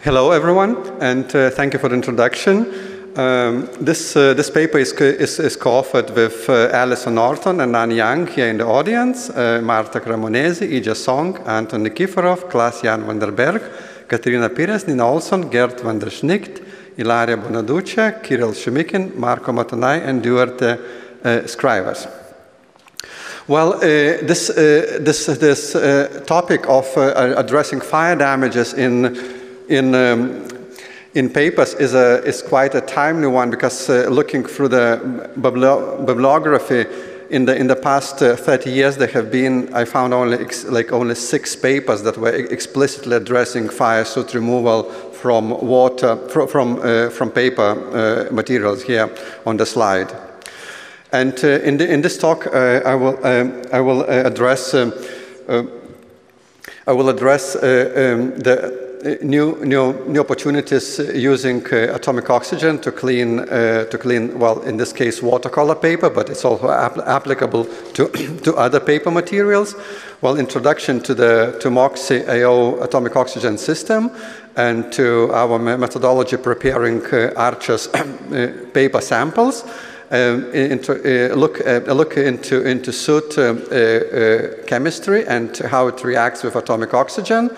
Hello, everyone, and thank you for the introduction. This paper is co-authored with Alison Norton and Nan Yang here in the audience, Marta Cremonesi, Ija Song, Anton Nikiforov, Klaas-Jan van der Berg, Katerina Pires, Nina Olsson, Gert van der Schnikt, Ilaria Bonaduce, Kirill Shumikin, Marko Matonai, and Duarte Scrivers. Well, this topic of addressing fire damages in papers is quite a timely one, because looking through the bibliography in the past 30 years, there have been, I found only 6 papers that were explicitly addressing fire soot removal from water from paper materials here on the slide. And in this talk, I will address the new opportunities using atomic oxygen to clean, well, in this case, watercolor paper, but it's also applicable to other paper materials. Well, introduction to the MOXIE AO atomic oxygen system, and to our methodology preparing Archer's paper samples. Look into soot chemistry and how it reacts with atomic oxygen.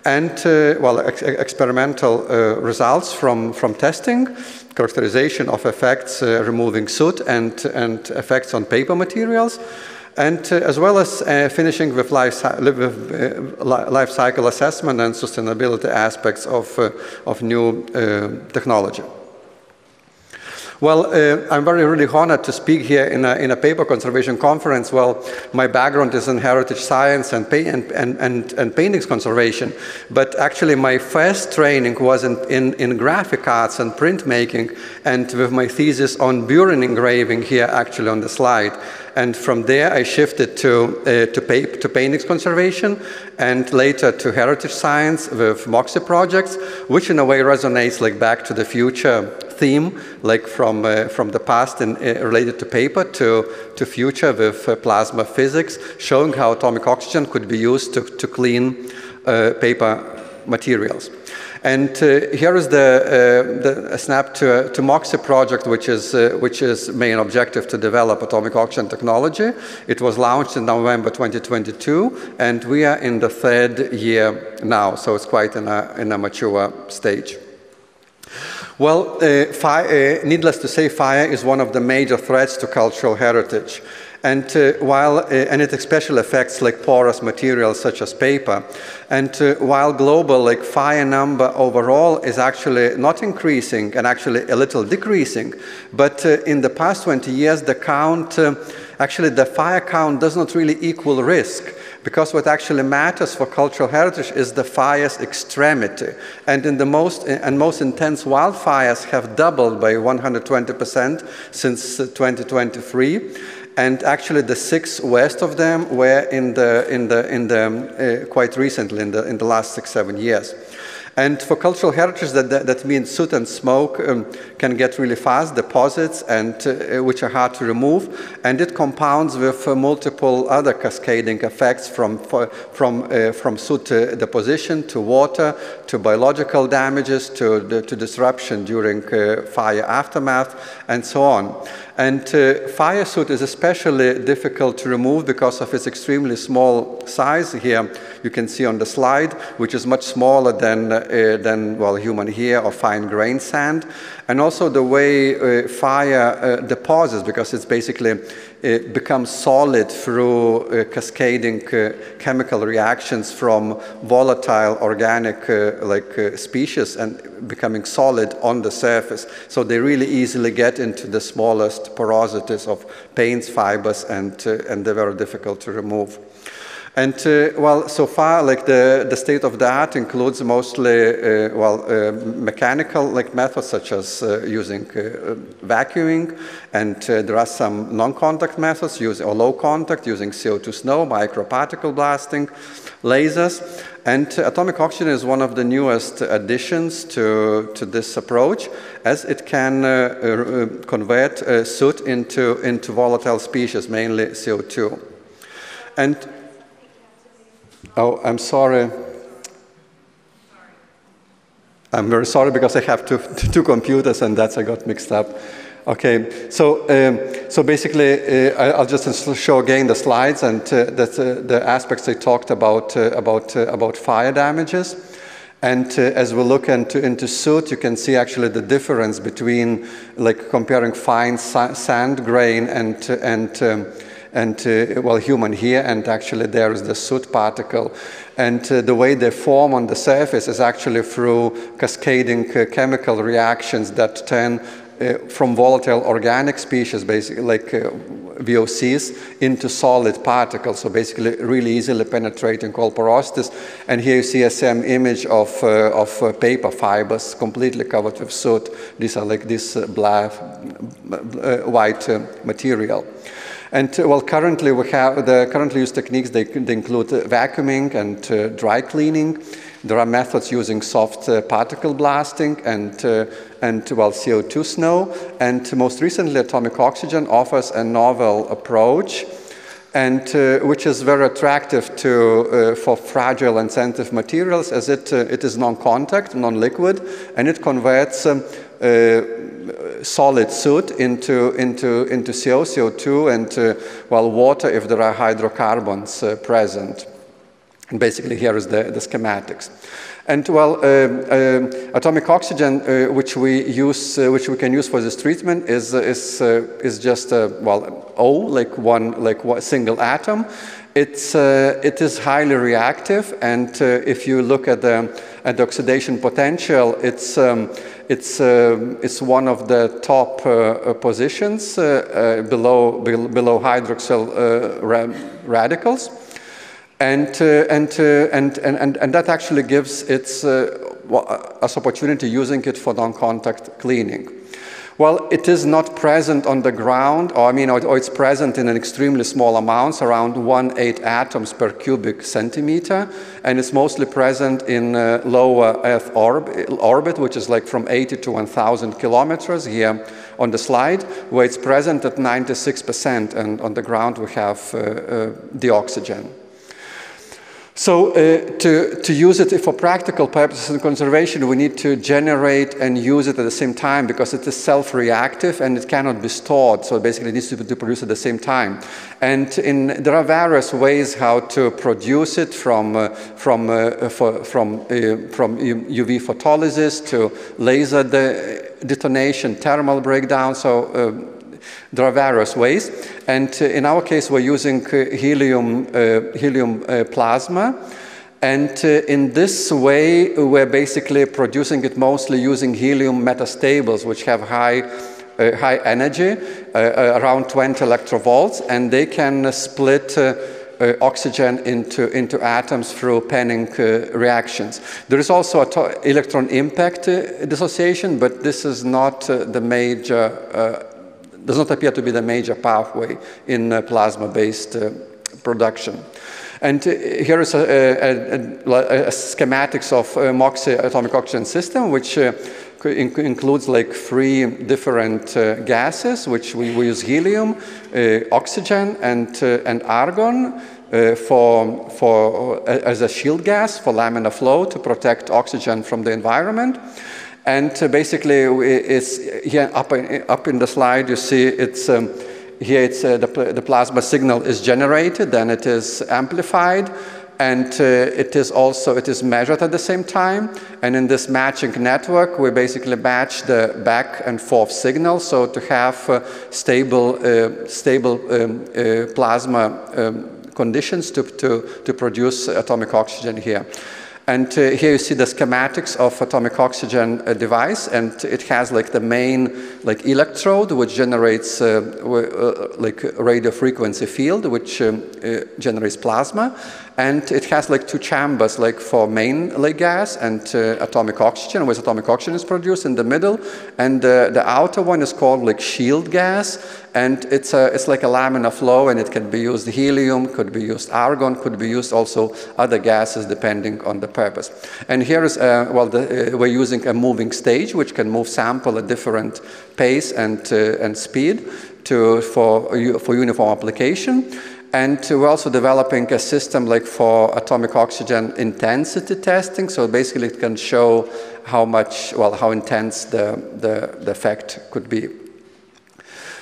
And experimental results from testing, characterization of effects removing soot and effects on paper materials, and as well as finishing with life cycle assessment and sustainability aspects of new technology. Well, I'm really honored to speak here in a paper conservation conference. Well, my background is in heritage science and paintings conservation, but actually my first training was in graphic arts and printmaking, and with my thesis on Buren engraving here actually on the slide. And from there I shifted to paintings conservation, and later to heritage science with MOXIE projects, which in a way resonates like back to the future theme, like from the past and related to paper to future with plasma physics, showing how atomic oxygen could be used to clean paper materials. And here is a snap to MOXIE project, which is main objective to develop atomic oxygen technology. It was launched in November 2022, and we are in the 3rd year now, so it's quite in a mature stage. Well, needless to say, fire is one of the major threats to cultural heritage. And and it especially affects like porous materials such as paper. And while global fire number overall is actually not increasing and actually a little decreasing, but in the past 20 years the count, actually the fire count does not really equal risk. Because what actually matters for cultural heritage is the fire's extremity. And in the most intense wildfires have doubled by 120% since 2023. And actually the 6 worst of them were quite recently, in the last 6-7 years. And for cultural heritage, that means soot and smoke can get really fast deposits, and which are hard to remove, and it compounds with multiple other cascading effects from soot deposition to water to biological damages to disruption during fire aftermath and so on. And fire soot is especially difficult to remove because of its extremely small size. Here you can see on the slide, which is much smaller than well, human hair or fine grain sand. And also the way fire deposits, because it's basically becomes solid through cascading chemical reactions from volatile organic species and becoming solid on the surface. So they really easily get into the smallest porosities of paints, fibers, and they're very difficult to remove. And well, so far, the state of the art includes mostly mechanical methods such as using vacuuming, and there are some non-contact methods or low contact using CO2 snow, microparticle blasting, lasers. And atomic oxygen is one of the newest additions to this approach, as it can convert soot into volatile species, mainly CO2. And oh, I'm sorry. I'm very sorry because I have two computers and I got mixed up. Okay, so basically, I'll just show again the slides and the aspects I talked about fire damages. And as we look into soot, you can see actually the difference between like comparing fine sand grain and well, human here, and actually there is the soot particle. And the way they form on the surface is actually through cascading chemical reactions that turn from volatile organic species, basically like VOCs, into solid particles, so basically really easily penetrating all porosities. And here you see a same image of paper fibers completely covered with soot. These are like this black, white material. And well, currently we have the currently used techniques. They include vacuuming and dry cleaning. There are methods using soft particle blasting and well, CO2 snow. And most recently, atomic oxygen offers a novel approach, and which is very attractive for fragile and sensitive materials, as it is non-contact, non-liquid, and it converts solid soot into CO2 and well, water if there are hydrocarbons present. And basically, here is the schematics. And well, atomic oxygen, which we can use for this treatment, is just well, O, like one single atom. It is highly reactive, and if you look at the oxidation potential, it's one of the top positions below hydroxyl radicals. And that actually gives us opportunity using it for non-contact cleaning. Well, it is not present on the ground, or it's present in an extremely small amounts, around 1/8 atoms per cubic centimeter, and it's mostly present in lower Earth orbit, which is like from 80 to 1,000 kilometers here on the slide, where it's present at 96%, and on the ground we have the oxygen. So to use it for practical purposes in conservation, we need to generate and use it at the same time, because it is self-reactive and it cannot be stored. So basically it needs to be produced at the same time. And there are various ways how to produce it, from UV photolysis to laser detonation, thermal breakdown. So there are various ways, and in our case we're using helium plasma, and in this way we're basically producing it mostly using helium metastables, which have high energy, around 20 electrovolts, and they can split oxygen into atoms through Penning reactions. There is also electron impact dissociation, but this is not the major does not appear to be the major pathway in plasma-based production. And here is a schematics of MOXIE atomic oxygen system, which includes like 3 different gases, which we use helium, oxygen, and argon as a shield gas for laminar flow to protect oxygen from the environment. And basically, it's here up in the slide. You see, it's here. It's the plasma signal is generated, then it is amplified, and it is measured at the same time. And in this matching network, we basically match the back and forth signal, so to have stable plasma conditions to produce atomic oxygen here. And here you see the schematics of atomic oxygen device, and it has like the main electrode, which generates like radio frequency field, which generates plasma, and it has like 2 chambers, like for main gas and atomic oxygen, where atomic oxygen is produced in the middle, and the outer one is called like shield gas, and it's like a laminar flow, and it can be used helium, could be used argon, could be used also other gases depending on the purpose. And here is we're using a moving stage, which can move sample at different pace and speed for uniform application. And we're also developing a system like for atomic oxygen intensity testing. So basically it can show how much, well, how intense the effect could be.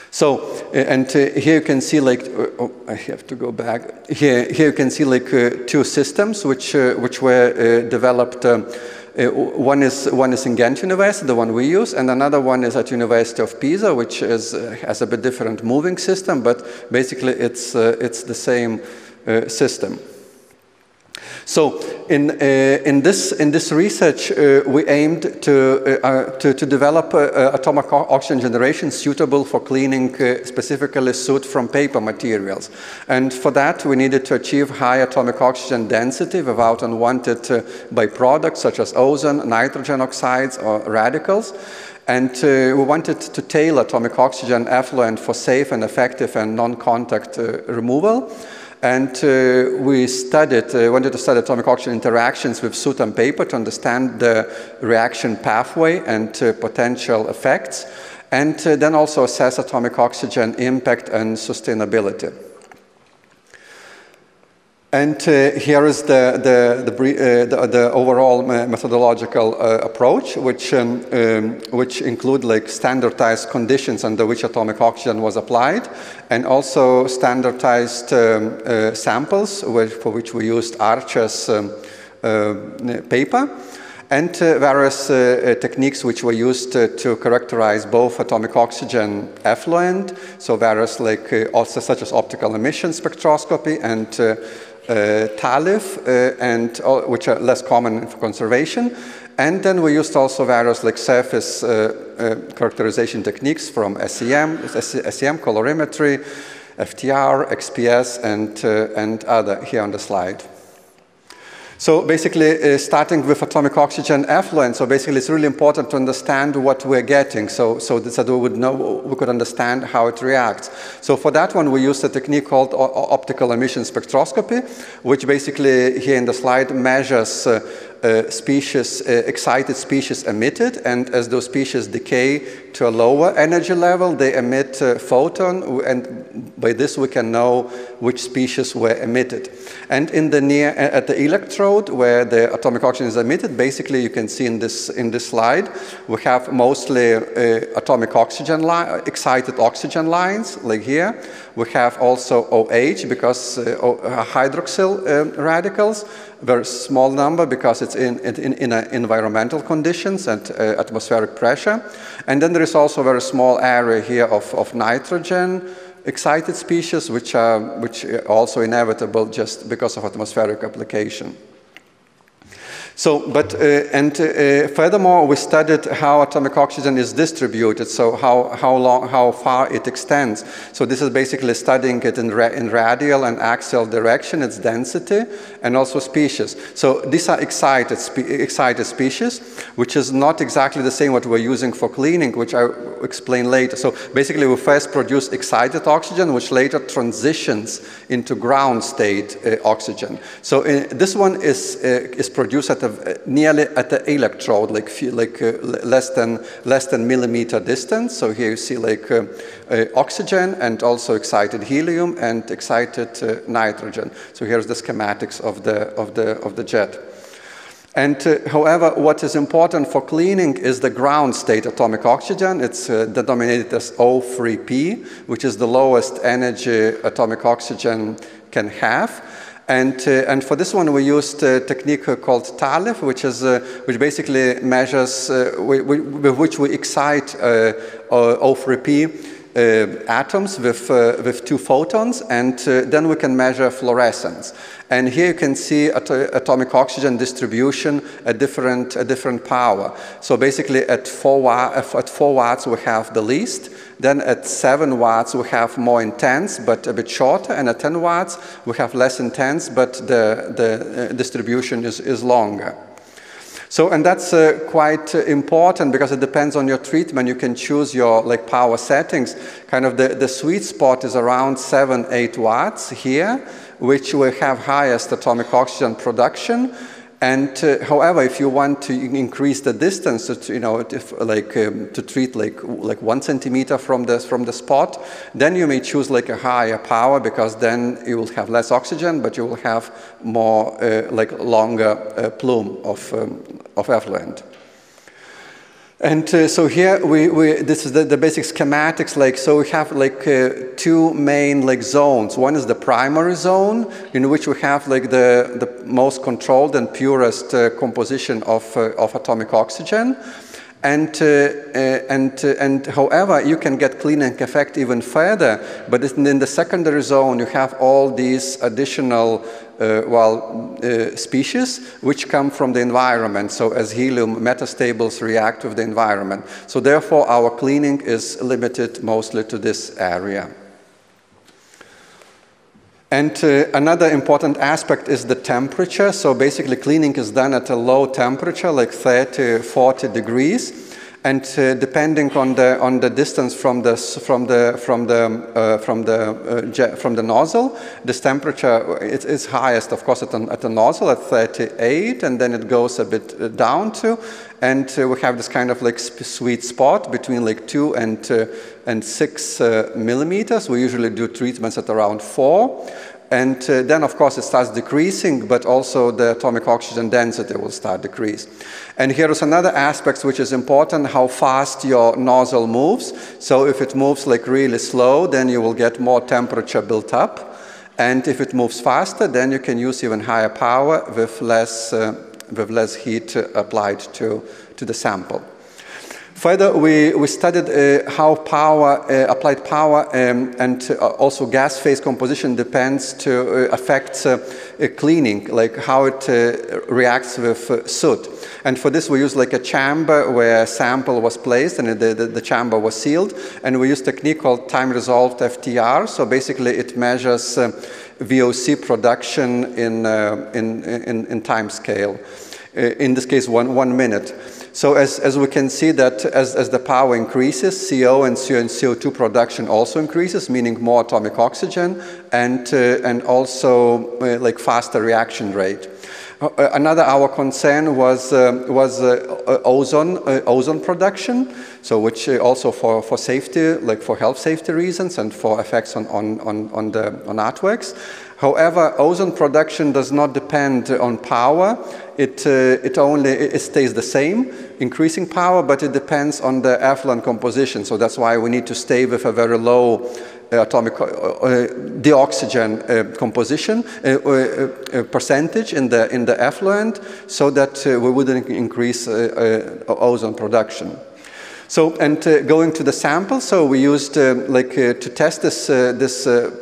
So, and here you can see like, I have to go back. Here you can see like two systems which were developed. One is in Ghent University, the one we use, and another one is at University of Pisa, which has a bit different moving system, but basically it's the same system. So in this research, we aimed to develop atomic oxygen generation suitable for cleaning specifically soot from paper materials. And for that, we needed to achieve high atomic oxygen density without unwanted byproducts such as ozone, nitrogen oxides, or radicals. And we wanted to tailor atomic oxygen effluent for safe and effective and non-contact removal. And we wanted to study atomic oxygen interactions with soot and paper to understand the reaction pathway and potential effects, and then also assess atomic oxygen impact and sustainability. And here is the overall methodological approach, which include like standardized conditions under which atomic oxygen was applied, and also standardized samples for which we used Arches paper, and various techniques which were used to characterize both atomic oxygen effluent, so various like also such as optical emission spectroscopy and TALIF, which are less common for conservation. And then we used also various like surface characterization techniques from SEM, colorimetry, FTR, XPS, and other here on the slide. So basically, starting with atomic oxygen effluent, so basically it's really important to understand what we're getting, so that we could understand how it reacts. So for that one, we used a technique called optical emission spectroscopy, which basically here in the slide measures excited species emitted, and as those species decay to a lower energy level, they emit photon, and by this we can know which species were emitted. And at the electrode where the atomic oxygen is emitted, basically you can see in this slide, we have mostly atomic oxygen excited oxygen lines, like here. We have also OH because hydroxyl radicals, very small number because it's in environmental conditions and atmospheric pressure. And then there is also a very small area here of nitrogen excited species, which are also inevitable just because of atmospheric application. So, furthermore, we studied how atomic oxygen is distributed, so how far it extends. So this is basically studying it in radial and axial direction, its density, and also species. So these are excited species, which is not exactly the same what we're using for cleaning, which I'll explain later. So basically, we first produce excited oxygen, which later transitions into ground state oxygen. So this one is produced nearly at the electrode, like less than millimeter distance. So here you see like oxygen and also excited helium and excited nitrogen. So here's the schematics of the jet. And however, what is important for cleaning is the ground state atomic oxygen. It's denominated as O3P, which is the lowest energy atomic oxygen can have. And for this one, we used a technique called TALIF, which basically measures, with which we excite O3P atoms with 2 photons, and then we can measure fluorescence. And here you can see atomic oxygen distribution at different power. So basically at 4 watts we have the least. Then at 7 watts we have more intense but a bit shorter, and at 10 watts we have less intense but the distribution is longer. So, and that's quite important because it depends on your treatment. You can choose your power settings. Kind of the sweet spot is around 7-8 watts here, which will have highest atomic oxygen production. And however, if you want to increase the distance, to treat like 1 centimeter from the spot, then you may choose like a higher power, because then you will have less oxygen, but you will have more longer plume of effluent. And so here this is the basic schematics. So we have two main zones. One is the primary zone, in which we have the most controlled and purest composition of atomic oxygen. And however, you can get cleaning effect even further, but in the secondary zone you have all these additional species which come from the environment. So as helium, metastables react with the environment. So therefore our cleaning is limited mostly to this area. And another important aspect is the temperature. So basically cleaning is done at a low temperature, like 30, 40 degrees. And depending on the distance from the nozzle, this temperature is highest, of course, at the nozzle at 38, and then it goes a bit down to, and we have this kind of sweet spot between 2 and 6 millimeters. We usually do treatments at around 4. And then, of course, it starts decreasing, but also the atomic oxygen density will start decrease. And here is another aspect which is important, how fast your nozzle moves. So if it moves really slow, then you will get more temperature built up. And if it moves faster, then you can use even higher power with less heat applied to the sample. Further, we studied how applied power and also gas phase composition depends to affect cleaning, how it reacts with soot. And for this we use a chamber where a sample was placed and the chamber was sealed, and we use a technique called time-resolved FTR. So basically it measures VOC production in time scale. In this case, one minute. So as we can see that as the power increases, CO and CO2 production also increases, meaning more atomic oxygen and also faster reaction rate. Another our concern was ozone production, so which also for safety, for health safety reasons and for effects on artworks. However, ozone production does not depend on power. It stays the same, increasing power, but it depends on the effluent composition. So that's why we need to stay with a very low atomic deoxygen composition percentage in the effluent, so that we wouldn't increase ozone production. So, and going to the sample, so we used, to test this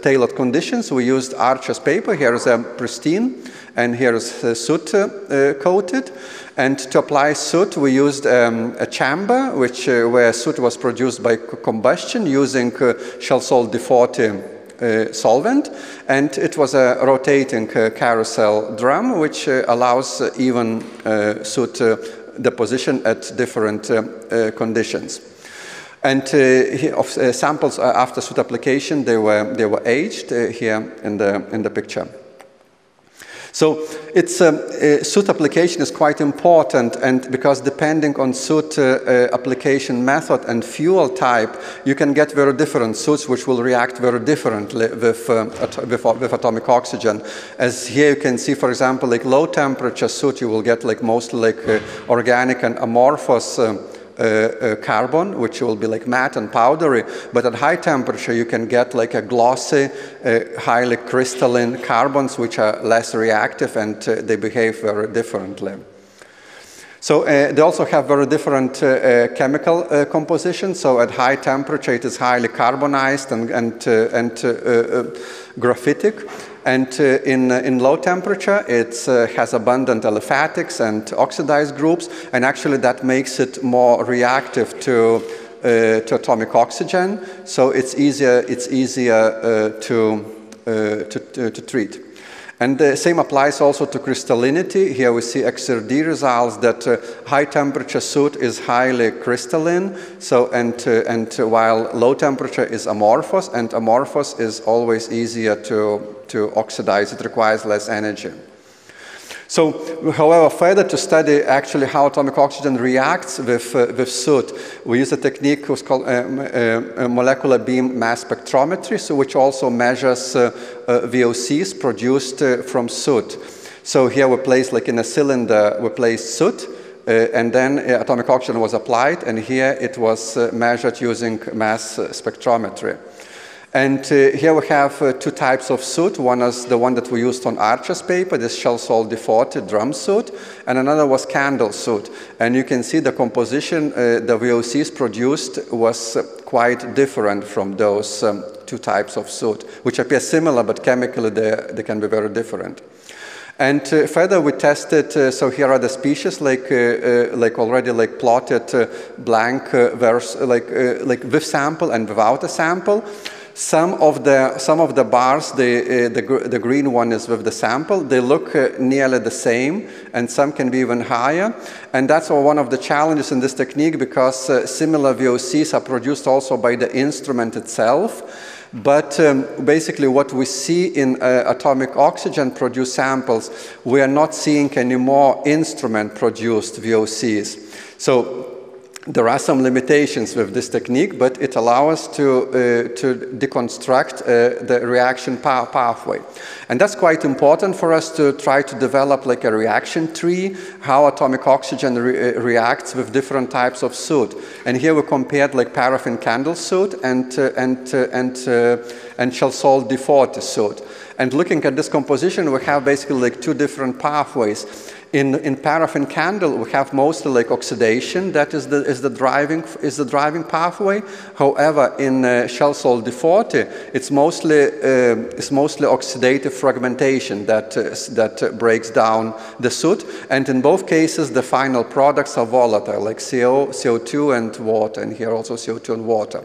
tailored conditions, we used Archer's paper. Here is a pristine, and here is soot coated. And to apply soot, we used a chamber, where soot was produced by combustion using Shell Salt D40 solvent. And it was a rotating carousel drum, which allows even soot deposition at different conditions. And samples after soot application, they were aged here in the picture. So it's soot application is quite important, and because depending on soot application method and fuel type, you can get very different soot which will react very differently with atomic oxygen. As here you can see, for example, low temperature soot, you will get mostly organic and amorphous carbon, which will be matte and powdery, but at high temperature you can get a glossy, highly crystalline carbons which are less reactive, and they behave very differently. So they also have very different chemical composition. So at high temperature it is highly carbonized and graphitic. And in low temperature, it has abundant aliphatics and oxidized groups, and actually that makes it more reactive to atomic oxygen. So it's easier to treat. And the same applies also to crystallinity. Here we see XRD results that high temperature soot is highly crystalline. So and while low temperature is amorphous, and amorphous is always easier to oxidize. It requires less energy. So, however, further to study actually how atomic oxygen reacts with soot, we use a technique what's called molecular beam mass spectrometry, so which also measures VOCs produced from soot. So here we place, like in a cylinder, we place soot, and then atomic oxygen was applied, and here it was measured using mass spectrometry. And here we have two types of soot. One is the one that we used on Archer's paper, this Shelsol D40 drum soot, and another was candle soot. And you can see the composition, the VOCs produced was quite different from those two types of soot, which appear similar, but chemically they can be very different. And further we tested, so here are the species like already like plotted blank versus like with sample and without a sample. Some of the bars, the green one is with the sample, they look nearly the same, and some can be even higher. And that's one of the challenges in this technique, because similar VOCs are produced also by the instrument itself. But basically what we see in atomic oxygen produced samples, we are not seeing any more instrument produced VOCs. So there are some limitations with this technique, but it allows us to deconstruct the reaction pathway. And that's quite important for us to try to develop like a reaction tree, how atomic oxygen reacts with different types of soot. And here we compared like paraffin candle soot and Shelsol D40 soot. And looking at this composition, we have basically like two different pathways. In paraffin candle, we have mostly like oxidation. That is the driving pathway. However, in Shelsol D40, it's mostly oxidative fragmentation that breaks down the soot. And in both cases, the final products are volatile, like CO2 and water. And here also CO2 and water.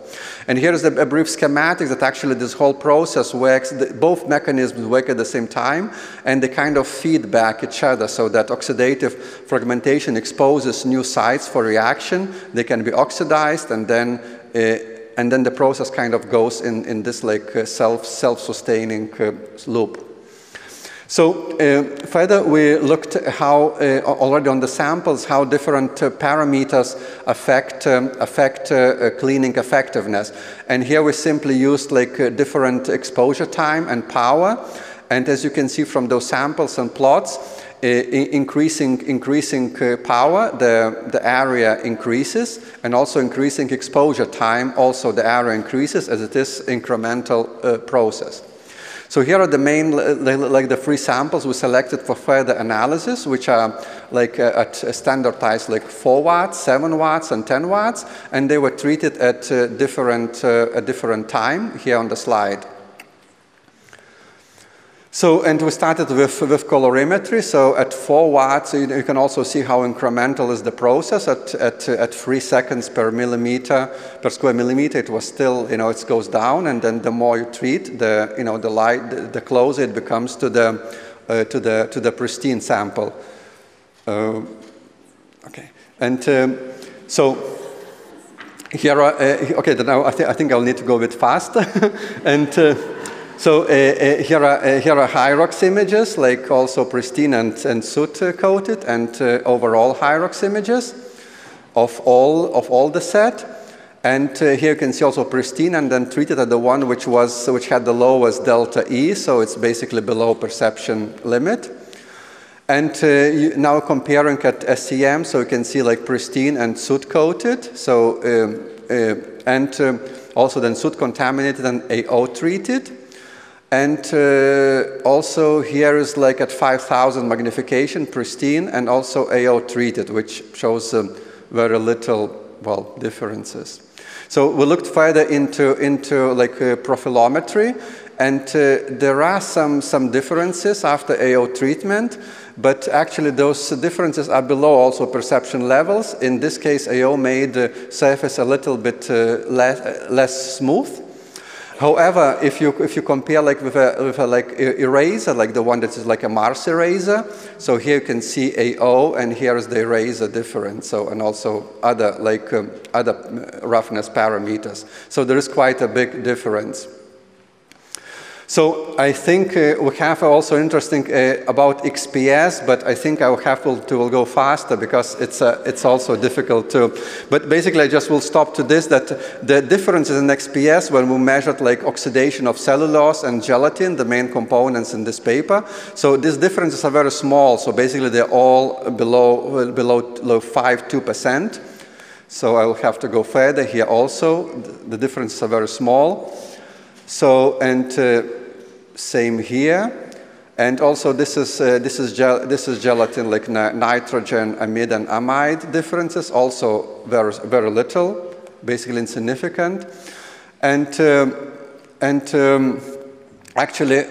And here is a brief schematic that actually this whole process works. Both mechanisms work at the same time, and they kind of feed back each other, so that oxidative fragmentation exposes new sites for reaction. They can be oxidized, and then the process kind of goes in this like self-sustaining loop. So further, we looked at how already on the samples how different parameters affect cleaning effectiveness. And here we simply used like different exposure time and power. And as you can see from those samples and plots, increasing power, the area increases, and also increasing exposure time, also the area increases, as it is incremental process. So here are the main, like the three samples we selected for further analysis, which are like at standardized like 4 watts, 7 watts, and 10 watts, and they were treated at a different time here on the slide. So, and we started with colorimetry. So at 4 watts, you can also see how incremental is the process. At 3 seconds per square millimeter, it was still, it goes down, and then the more you treat, the light, the closer it becomes to the pristine sample. Okay, and so here are okay. Now I think I'll need to go a bit faster, and. So here are Hyrox images, like also pristine and soot coated, and overall Hyrox images of all the set. And here you can see also pristine, and then treated at the one which had the lowest delta E, so it's basically below perception limit. And now comparing at SEM, so you can see like pristine and soot coated, so and also then soot contaminated and AO treated. And also here is like at 5,000 magnification, pristine, and also AO treated, which shows very little, differences. So we looked further into like profilometry, and there are some differences after AO treatment, but actually those differences are below also perception levels. In this case, AO made the surface a little bit less smooth. However, if you compare like with a like eraser, like the one that is like a Mars eraser, so here you can see AO, and here is the eraser difference. So, and also other roughness parameters. So there is quite a big difference. So I think we have also interesting about XPS, but I think I will have to go faster because it's also difficult to. But basically, I just will stop to this, that the differences in XPS when we measured like oxidation of cellulose and gelatin, the main components in this paper. So these differences are very small. So basically, they're all below 2%. So I will have to go further here also. The differences are very small. So, and same here. And also this is gelatin, like nitrogen, amide, and amide differences, also very little, basically insignificant. And actually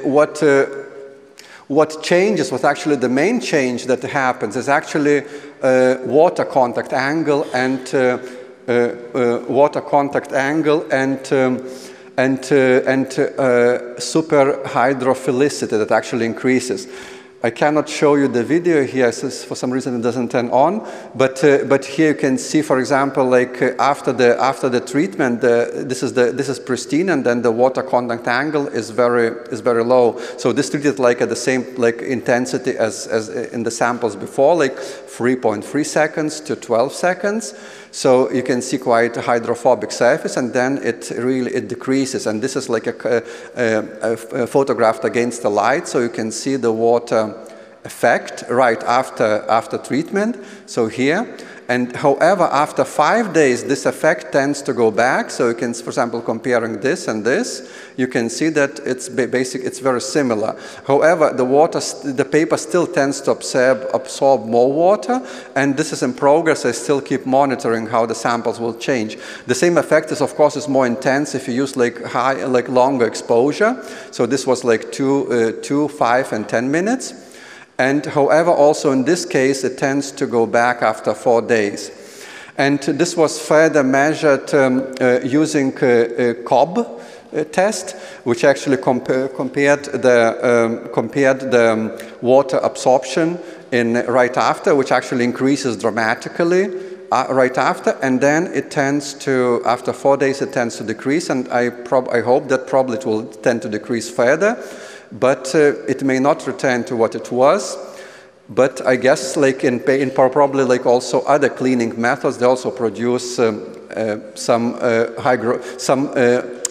what changes, what actually the main change that happens is actually water contact angle and super hydrophilicity that actually increases. I cannot show you the video here, for some reason it doesn't turn on, but here you can see, for example, like after the treatment, this is pristine, and then the water contact angle is very low. So this treated like at the same like intensity as in the samples before, like 3.3 seconds to 12 seconds. So you can see quite a hydrophobic surface, and then it decreases. And this is like a photographed against the light, so you can see the water effect right after treatment. So here. And however, after 5 days, this effect tends to go back. So you can, for example, comparing this and this, you can see that it's very similar. However, the paper still tends to absorb more water, and this is in progress. I still keep monitoring how the samples will change. The same effect is, of course, more intense if you use like longer exposure. So this was like 2, 5, and 10 minutes. And however, also in this case, it tends to go back after 4 days. And this was further measured using a Cobb test, which actually compared the water absorption right after, which actually increases dramatically right after, and then it tends to, after 4 days, it tends to decrease, and I hope that probably it will tend to decrease further. But it may not return to what it was. But I guess, like probably like also other cleaning methods, they also produce some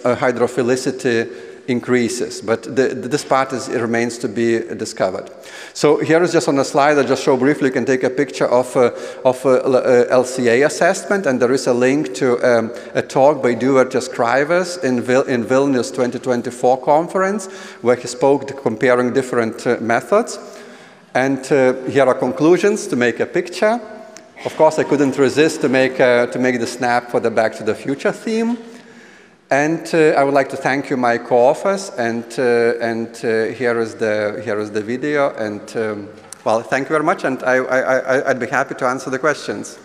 hydrophilicity increases. But this part remains to be discovered. So here is just on a slide. I just show briefly. You can take a picture of LCA assessment, and there is a link to a talk by Duartas Krivas in Vilnius 2024 conference, where he spoke comparing different methods. And here are conclusions to make a picture. Of course, I couldn't resist to make the snap for the Back to the Future theme. And I would like to thank you, my co-authors, and here is the video. And well, thank you very much, and I'd be happy to answer the questions.